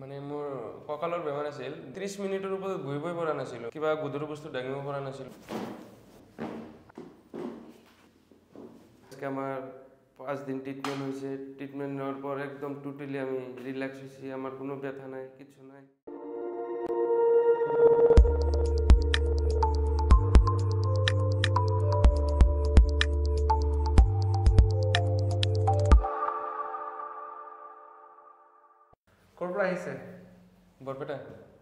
মানে মোৰ কঁকালৰ বেমাৰ আছিল। 30 মিনিটৰ ওপৰত বহিবই পৰা নাছিলোঁ, কিবা গধুৰ বস্তু দাঙিব পৰা নাছিলোঁ। আমাৰ 5 দিন ট্ৰিটমেণ্ট হৈছে। ট্ৰিটমেণ্টৰ পৰ একদম টোটেলি আমি ৰিল্যাক্স হয়েছি। আমাৰ কোনো ব্যথা নাই, কিছু নাই। ক'ৰ পৰা আহিছে? বৰপেটা।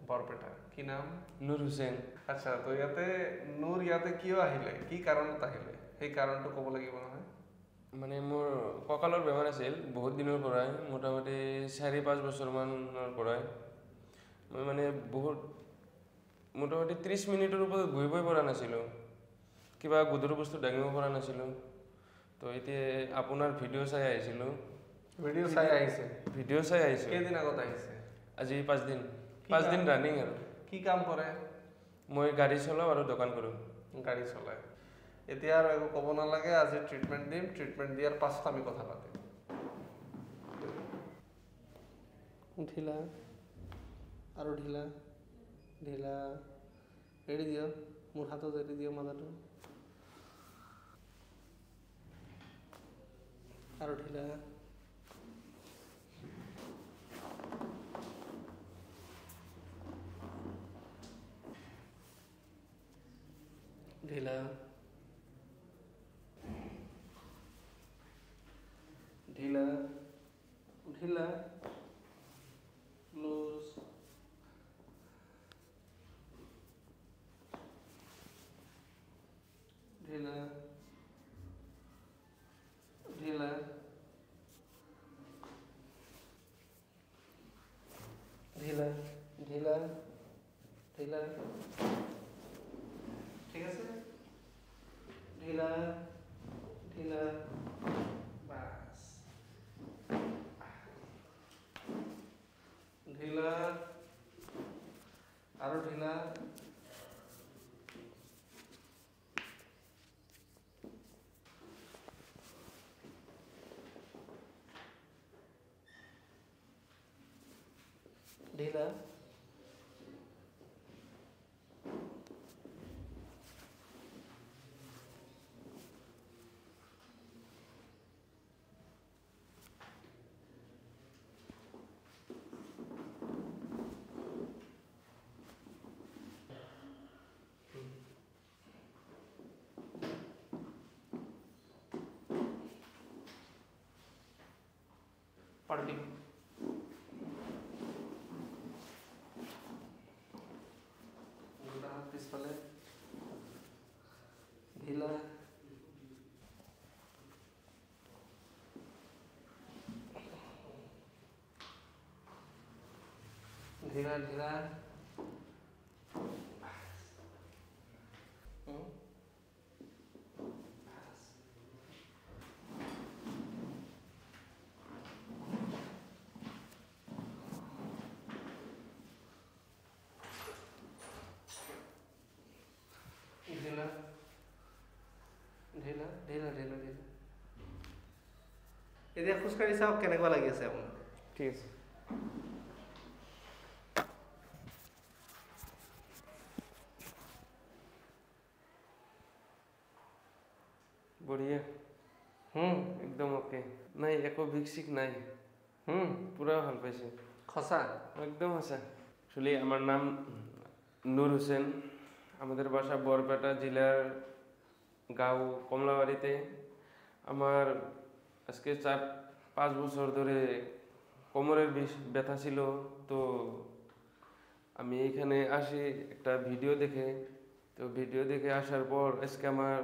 বৰপেটা। কি নাম? নুৰ হুছেইন। আচ্ছা, তো ইয়াতে কিয় আহিলে, কি কাৰণত আহিলে, সেই কাৰণটো ক'ব লাগিব নহয়। মানে মোৰ কঁকালৰ বেমাৰ আছিল বহুত দিনৰ পৰাই, মোটামুটি 4-5 বছৰমানৰ পৰাই। মই মানে মোটামুটি 30 মিনিটৰ ওপৰত বহিবই পৰা নাছিলোঁ, কিবা গধুৰ বস্তু দাঙিব পৰা নাছিলোঁ। তো এতিয়া আপোনাৰ ভিডিঅ' চাই আহিছিলোঁ। ভিডিঅ' চাই আহিছে? ভিডিঅ' চাই আহিছোঁ। কেইদিন আগত আহিছে? আজি 5 দিন। 5 দিন ৰানিং আৰু। কি কাম কৰে? মই গাড়ী চলাওঁ আৰু দোকান কৰোঁ। গাড়ী চলায়। এতিয়া আৰু একো ক'ব নালাগে, আজি ট্ৰিটমেণ্ট দিম, ট্ৰিটমেণ্ট দিয়াৰ পাছত আমি কথা পাতিম। ঢিলা আৰু ঢিলা, ঢিলা এৰি দিয়, মোৰ হাতত এৰি দিয় মাথাটো। আৰু ঢিলা, ঢিলা, ঢিলা, ঢিলা, লুজ, ঢিলা, ঢিলা, ঢিলা, ঢিলা, ঢিলা, ঠিক আছে, ঢিলা, ঢিলা, বাস, ঢিলা আৰু ঢিলা, ঢিলা, পাল্টি, পিছফালে, ঢিলা, ঢিলা, ঢিলা, ঢিলা, ঢিলা, ঢিলা, ঢিলা, ঢিলা। এতিয়া খোজকাঢ়ি চাওক কেনেকুৱা লাগি আছে আপোনাৰ। ঠিক আছে। বঢ়িয়া। একদম অ'কে। নাই, একো বিক নাই। পুৰা ভাল পাইছে। সঁচা? একদম সঁচা। একচুয়ালি আমার নাম নূর হোসেন। আমাদের বাসা বরপেটা জেলার গাঁও কমলাবাড়িতে। আমার আজকে 4-5 বছর ধরে কোমরের ব্যথা ছিল। তো আমি এখানে আসি একটা ভিডিও দেখে। তো ভিডিও দেখে আসার পর আজকে আমার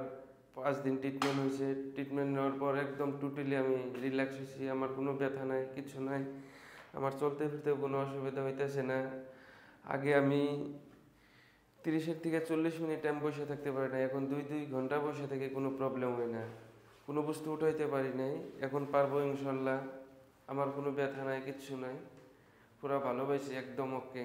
5 দিন ট্রিটমেন্ট হয়েছে। ট্রিটমেন্ট নেওয়ার পর একদম টোটালি আমি রিল্যাক্স হয়েছি। আমার কোনো ব্যথা নাই, কিছু নাই। আমার চলতে ফিরতেও কোনো অসুবিধা হইতেছে না। আগে আমি 30 থেকে 40 মিনিট টাইম বসে থাকতে পারি না, এখন 2 ঘন্টা বসে থেকে কোনো প্রবলেম হয় না। কোনো বস্তু উঠাইতে পারি নাই, এখন পারবো ইনশাল্লাহ। আমার কোনো ব্যথা নাই, কিচ্ছু নাই, পুরা ভালো পাইছি, একদম ওকে।